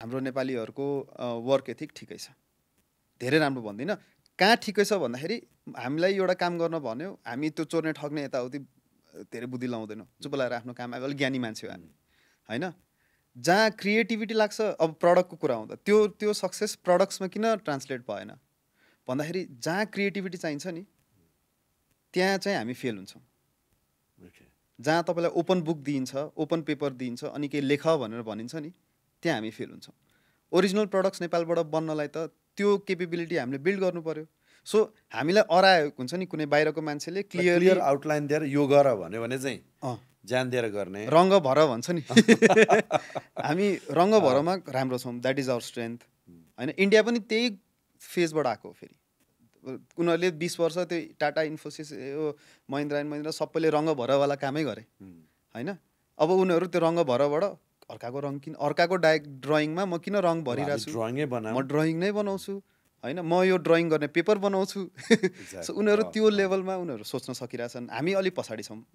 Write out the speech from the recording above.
हाम्रो नेपालीहरूको work ethic ठिकै छ, धेरै राम्रो भन्दिनँ। कहाँ ठिकै छ भन्दाखेरि हामीलाई एउटा काम गर्न भन्यो, हामी त्यो चोर्ने ठग्ने यताउति धेरै बुद्धि लाउँदैनौँ, चुप लगाएर आफ्नो काम, अलिक ज्ञानी मान्छे हो हामी होइन। जहाँ क्रिएटिभिटी लाग्छ, अब प्रडक्टको कुरा आउँदा त्यो सक्सेस प्रडक्ट्समा किन ट्रान्सलेट भएन भन्दाखेरि जहाँ क्रिएटिभिटी चाहिन्छ नि त्यहाँ चाहिँ हामी फेल हुन्छौँ। जहाँ तपाईँलाई ओपन बुक दिइन्छ, ओपन पेपर दिइन्छ, अनि केही लेख भनेर भनिन्छ नि, त्यहाँ हामी फेल हुन्छौँ। ओरिजिनल प्रडक्ट्स नेपालबाट बन्नलाई त त्यो केपेबिलिटी हामीले बिल्ड गर्नु पर्यो। सो हामीलाई अराएको हुन्छ नि कुनै बाहिरको मान्छेले क्लियर आउटलाइन दिएर यो गर भन्यो भने चाहिँ ज्यान दिएर गर्ने, रङ्ग भर भन्छ नि हामी रङ्ग भरमा राम्रो छौँ, द्याट इज आवर स्ट्रेन्थ होइन। इन्डिया पनि त्यही फेजबाट आएको फेरि उनीहरूले 20 वर्ष त्यो टाटा इन्फोसिस यो महिन्द्रा एन्ड महिन्द्रा सबैले रङ्ग भरवाला कामै गरे होइन। अब उनीहरू त्यो रङ्ग भरबाट अर्काको रङ किन, अर्काको ड्रइङमा म किन रङ भरिरहेको छु, म ड्रइङ नै बनाउँछु होइन, म यो ड्रइङ गर्ने पेपर बनाउँछु। सो उनीहरू त्यो लेभलमा उनीहरू सोच्न सकिरहेछन्, हामी अलिक पछाडि छौँ।